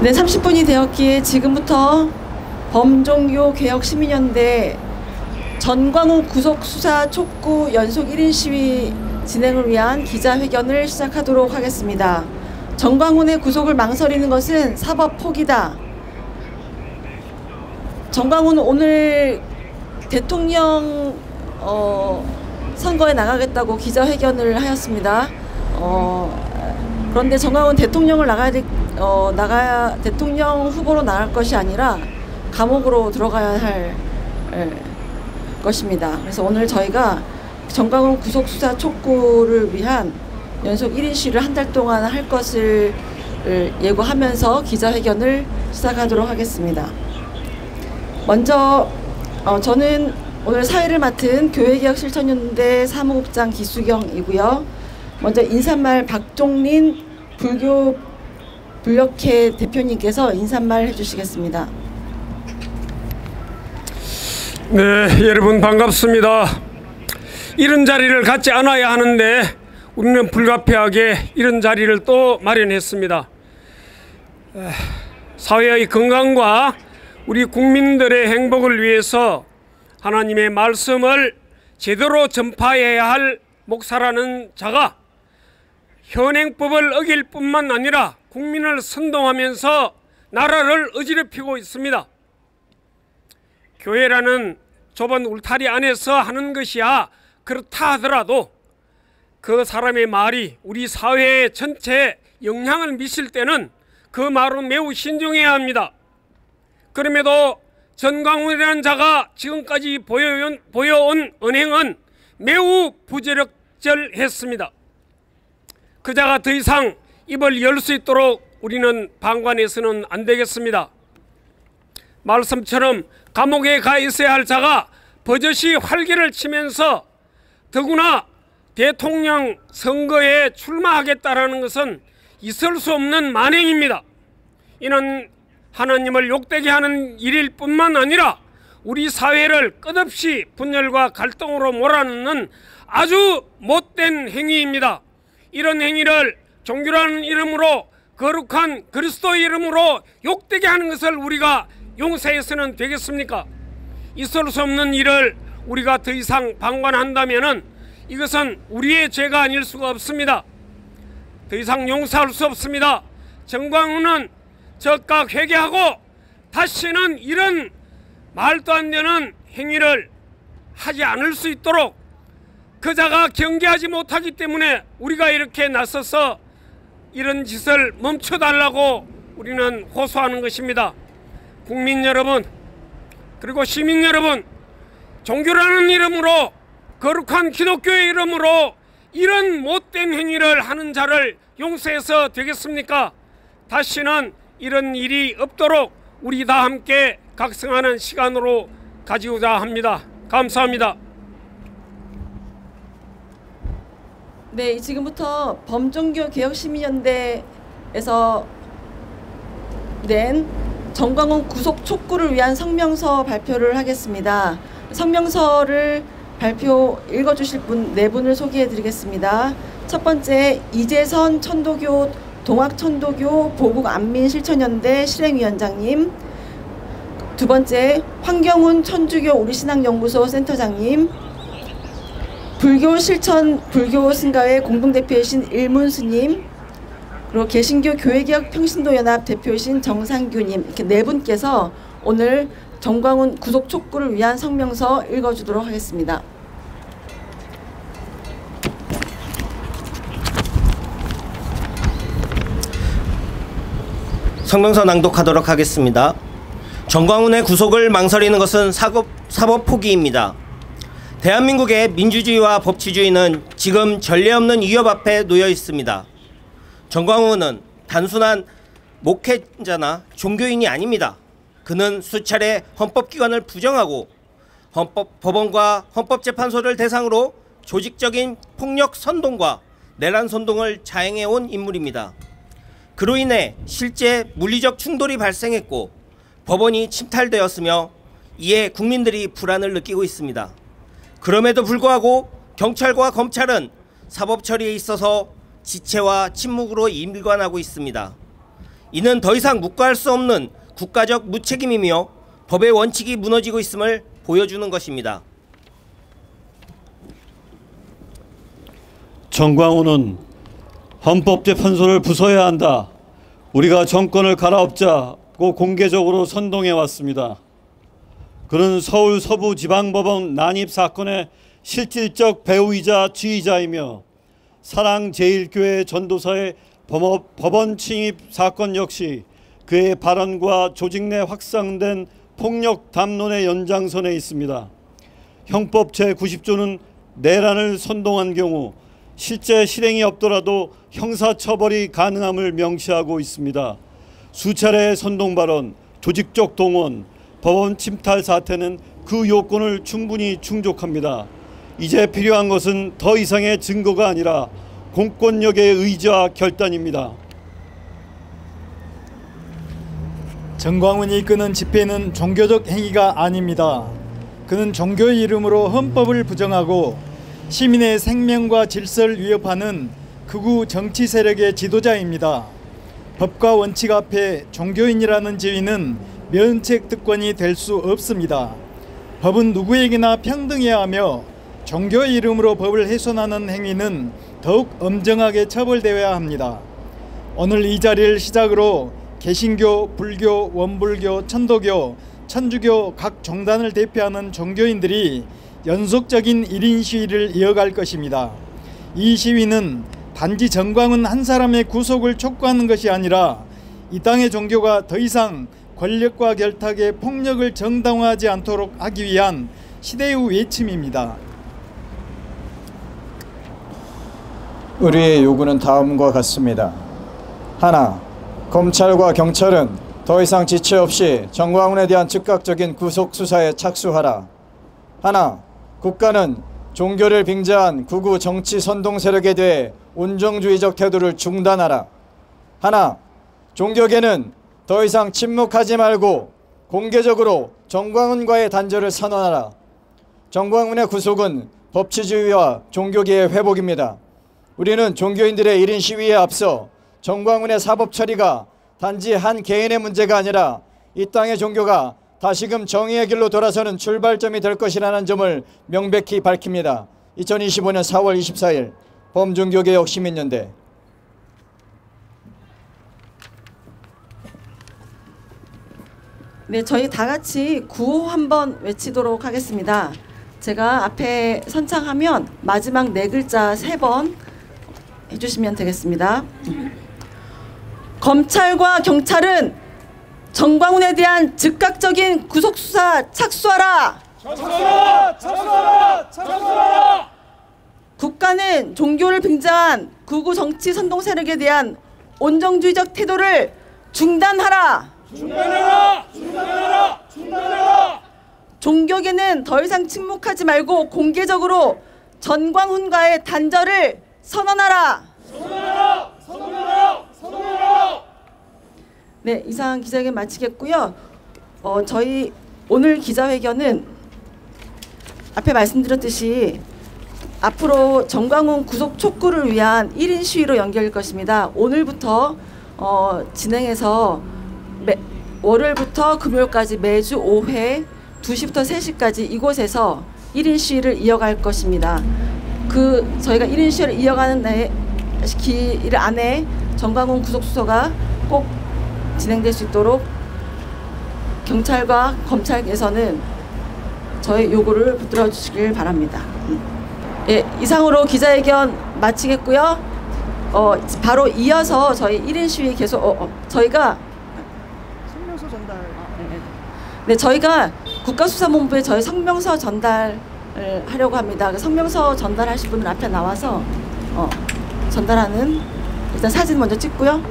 네, 30분이 되었기에 지금부터 범종교 개혁시민연대 전광훈 구속수사 촉구 연속 1인 시위 진행을 위한 기자회견을 시작하도록 하겠습니다. 전광훈의 구속을 망설이는 것은 사법 포기다. 전광훈은 오늘 대통령 선거에 나가겠다고 기자회견을 하였습니다. 그런데 전광훈 대통령을 대통령 후보로 나갈 것이 아니라 감옥으로 들어가야 할 것입니다. 그래서 오늘 저희가 전광훈 구속수사 촉구를 위한 연속 1인 시위를 한 달 동안 할 것을 예고하면서 기자회견을 시작하도록 하겠습니다. 먼저 저는 오늘 사회를 맡은 교회개혁실천연대 사무국장 기수경이고요. 먼저 인사말 박종린 불교불력회 대표님께서 인사말 해주시겠습니다. 네, 여러분 반갑습니다. 이런 자리를 갖지 않아야 하는데 우리는 불가피하게 이런 자리를 또 마련했습니다. 사회의 건강과 우리 국민들의 행복을 위해서 하나님의 말씀을 제대로 전파해야 할 목사라는 자가 현행법을 어길 뿐만 아니라 국민을 선동하면서 나라를 어지럽히고 있습니다. 교회라는 좁은 울타리 안에서 하는 것이야 그렇다 하더라도 그 사람의 말이 우리 사회 전체에 영향을 미칠 때는 그 말은 매우 신중해야 합니다. 그럼에도 전광훈이라는 자가 지금까지 보여온 언행은 매우 부적절했습니다. 그 자가 더 이상 입을 열 수 있도록 우리는 방관해서는 안 되겠습니다. 말씀처럼 감옥에 가 있어야 할 자가 버젓이 활개를 치면서 더구나 대통령 선거에 출마하겠다라는 것은 있을 수 없는 만행입니다. 이는 하나님을 욕되게 하는 일일 뿐만 아니라 우리 사회를 끝없이 분열과 갈등으로 몰아넣는 아주 못된 행위입니다. 이런 행위를 종교라는 이름으로 거룩한 그리스도의 이름으로 욕되게 하는 것을 우리가 용서해서는 되겠습니까? 있을 수 없는 일을 우리가 더 이상 방관한다면은 이것은 우리의 죄가 아닐 수가 없습니다. 더 이상 용서할 수 없습니다. 전광훈은 즉각 회개하고 다시는 이런 말도 안 되는 행위를 하지 않을 수 있도록 그자가 경계하지 못하기 때문에 우리가 이렇게 나서서 이런 짓을 멈춰달라고 우리는 호소하는 것입니다. 국민 여러분, 그리고 시민 여러분, 종교라는 이름으로 거룩한 기독교의 이름으로 이런 못된 행위를 하는 자를 용서해서 되겠습니까? 다시는 이런 일이 없도록 우리 다 함께 각성하는 시간으로 가지고자 합니다. 감사합니다. 네, 지금부터 범종교 개혁시민연대에서 낸 전광훈 구속 촉구를 위한 성명서 발표를 하겠습니다. 성명서를 읽어주실 분 네 분을 소개해드리겠습니다. 첫 번째 이재선 천도교 동학천도교 보국안민실천연대 실행위원장님, 두 번째 황경훈 천주교 우리신앙연구소 센터장님, 불교실천 불교승가회 공동대표이신 일문스님, 그리고 개신교 교회개혁 평신도연합 대표이신 정상규님, 이렇게 네 분께서 오늘 전광훈 구속 촉구를 위한 성명서 읽어주도록 하겠습니다. 성명서 낭독하도록 하겠습니다. 전광훈의 구속을 망설이는 것은 사법 포기입니다. 대한민국의 민주주의와 법치주의는 지금 전례 없는 위협 앞에 놓여 있습니다. 전광훈은 단순한 목회자나 종교인이 아닙니다. 그는 수차례 헌법기관을 부정하고 법원과 헌법재판소를 대상으로 조직적인 폭력 선동과 내란 선동을 자행해온 인물입니다. 그로 인해 실제 물리적 충돌이 발생했고 법원이 침탈되었으며 이에 국민들이 불안을 느끼고 있습니다. 그럼에도 불구하고 경찰과 검찰은 사법 처리에 있어서 지체와 침묵으로 일관하고 있습니다. 이는 더 이상 묵과할 수 없는 국가적 무책임이며 법의 원칙이 무너지고 있음을 보여주는 것입니다. 정광훈은 헌법재판소를 부숴야 한다. 우리가 정권을 갈아엎자고 공개적으로 선동해 왔습니다. 그는 서울 서부지방법원 난입 사건의 실질적 배우이자 지휘자이며 사랑제일교회 전도사의 법원 침입 사건 역시 그의 발언과 조직 내 확산된 폭력 담론의 연장선에 있습니다. 형법 제90조는 내란을 선동한 경우 실제 실행이 없더라도 형사처벌이 가능함을 명시하고 있습니다. 수차례의 선동 발언, 조직적 동원, 법원 침탈 사태는 그 요건을 충분히 충족합니다. 이제 필요한 것은 더 이상의 증거가 아니라 공권력의 의지와 결단입니다. 정광훈이 이끄는 집회는 종교적 행위가 아닙니다. 그는 종교의 이름으로 헌법을 부정하고 시민의 생명과 질서를 위협하는 극우 정치 세력의 지도자입니다. 법과 원칙 앞에 종교인이라는 지위는 면책 특권이 될 수 없습니다. 법은 누구에게나 평등해야 하며 종교의 이름으로 법을 훼손하는 행위는 더욱 엄정하게 처벌되어야 합니다. 오늘 이 자리를 시작으로 개신교, 불교, 원불교, 천도교, 천주교 각 종단을 대표하는 종교인들이 연속적인 1인 시위를 이어갈 것입니다. 이 시위는 단지 정광훈 한 사람의 구속을 촉구하는 것이 아니라 이 땅의 종교가 더 이상 권력과 결탁의 폭력을 정당화하지 않도록 하기 위한 시대의 외침입니다. 우리의 요구는 다음과 같습니다. 하나, 검찰과 경찰은 더 이상 지체 없이 정광훈에 대한 즉각적인 구속 수사에 착수하라. 하나, 국가는 종교를 빙자한 극우 정치 선동 세력에 대해 온정주의적 태도를 중단하라. 하나, 종교계는 더 이상 침묵하지 말고 공개적으로 정광훈과의 단절을 선언하라. 정광훈의 구속은 법치주의와 종교계의 회복입니다. 우리는 종교인들의 1인 시위에 앞서 정광훈의 사법 처리가 단지 한 개인의 문제가 아니라 이 땅의 종교가 다시금 정의의 길로 돌아서는 출발점이 될 것이라는 점을 명백히 밝힙니다. 2025년 4월 24일 범종교개혁 시민연대. 네, 저희 다 같이 구호 한번 외치도록 하겠습니다. 제가 앞에 선창하면 마지막 네 글자 3번 해주시면 되겠습니다. 검찰과 경찰은 정광훈에 대한 즉각적인 구속수사 착수하라! 착수하라! 착수하라! 착수하라! 국가는 종교를 빙자한 극우 정치 선동 세력에 대한 온정주의적 태도를 중단하라! 중단하라! 중단하라! 중단하라! 종교계는 더 이상 침묵하지 말고 공개적으로 정광훈과의 단절을 선언하라! 선언하라! 선언하라! 선언하라! 네, 이상 기자회견 마치겠고요. 저희 오늘 기자회견은 앞에 말씀드렸듯이 앞으로 정광훈 구속 촉구를 위한 1인 시위로 연결될 것입니다. 오늘부터 진행해서 월요일부터 금요일까지 매주 5회 2시부터 3시까지 이곳에서 1인 시위를 이어갈 것입니다. 저희가 1인 시위를 이어가는 길 안에 정광훈 구속수사가 꼭 진행될 수 있도록 경찰과 검찰에서는 저희 요구를 붙들어 주시길 바랍니다. 예, 이상으로 기자회견 마치겠고요. 바로 이어서 저희 1인 시위 계속 저희가 성명서 전달. 네, 저희가 국가수사본부에 저희 성명서 전달을 하려고 합니다. 성명서 전달하실 분은 앞에 나와서 전달하는 일단 사진 먼저 찍고요.